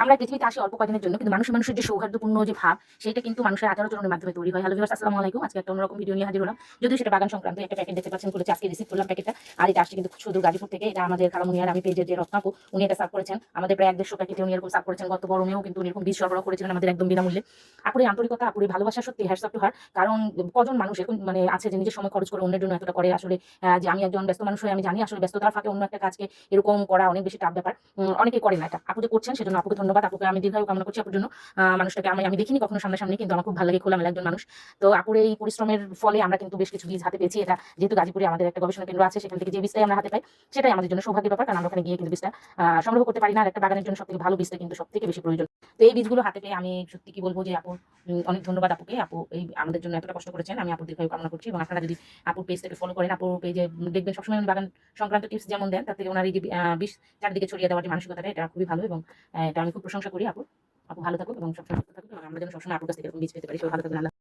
আমরা পৃথিবীতে আসি অল্প কদিনের জন্য, কিন্তু মানুষের যে সৌহার্দ্যপূর্ণ যে ভাব, সেটা কিন্তু মানুষের আচার-আচরণের মাধ্যমে তৈরি হয়। হ্যালো ভিউয়ার্স, আসসালামু আলাইকুম। আজকে একটা অন্যরকম ভিডিও নিয়ে হাজির হলাম। যদিও সেটা বাগান সংক্রান্ত একটা প্যাকেট দেখতে পাচ্ছেন খুলেছি, আজকে রিসিভ করলাম প্যাকেটটা। আর এটা আসছে কিন্তু সুদূর গাজীপুর থেকে। এটা আমাদের খালামণি আর আমি পেজের যে রত্না আপু, উনি এটা সার্ভ করেছেন। আমাদের প্রায় ১-১৫০ প্যাকেটে উনি এরকম সার্ভ করেছেন। গত গরমেও কিন্তু উনি এরকম বীজ সরবরাহ করেছিলেন আমাদের একদম বিনামূল্যে। আপুর এই আন্তরিকতা, আপুর এই ভালোবাসা সত্যি হ্যাটস অফ টু হার। কারণ কজন মানুষ এরকম মানে আছে যে নিজের সময় খরচ করে অন্যের জন্য এতটা করে। আসলে যে আমি একজন ব্যস্ত মানুষ হয়ে আমি জানি আসলে ব্যস্ততার ফাঁকে অন্য একটা কাজকে এরকম করা অনেক বেশি টাফ ব্যাপার। অনেকেই করে না এটা। আপু যে করছেন সেজন্য আপুকে ধন্যবাদ। আপুকে আমি দীর্ঘায়ু কামনা করছি আপুর জন্য। মানুষটাকে আমি দেখিনি কখনো সামনাসামনি, কিন্তু আমার খুব ভালো লাগে, খোলামেলা একজন মানুষ। তো আপুর এই পরিশ্রমের ফলে আমরা কিন্তু বেশ কিছু বীজ হাতে পেয়েছি। এটা যেহেতু গাজীপুরে আমাদের একটা গবেষণা কেন্দ্র আছে, সেখান থেকে যে বীজটাই আমরা হাতে পাই সেটাই আমাদের জন্য সৌভাগ্যের ব্যাপার। কারণ আমরা ওখানে গিয়ে কিন্তু বীজটা সংগ্রহ করতে পারি না। আর একটা বাগানের জন্য সবথেকে ভালো বীজটা কিন্তু সবথেকে বেশি প্রয়োজন। তো এই বীজগুলো হাতে পেয়ে আমি সত্যি কি বলবো যে আপুর অনেক ধন্যবাদ আপুকে। আপু এই আমাদের জন্য এতটা কষ্ট করেছেন। আমি আপুর দীর্ঘায়ু কামনা করছি। এবং আপনারা যদি আপুর পেজটাকে ফলো করেন, আপুর পেজে দেখবেন সবসময় উনি বাগান সংক্রান্ত টিপস যেমন দেন, তার থেকে ওনার এই যে বীজ চারিদিকে ছড়িয়ে দেওয়ার যে মানসিকতাটা, এটা খুবই ভালো। এবং এটা আমি খুব প্রশংসা করি আপুর। আপু ভালো থাকুক এবং সবসময় সুস্থ থাকুক, এবং আমরা যেন সবসময় আপুর কাছ থেকে এরকম বীজ পেতে পারি। সবাই ভালো থাকবেন। আল্লাহ।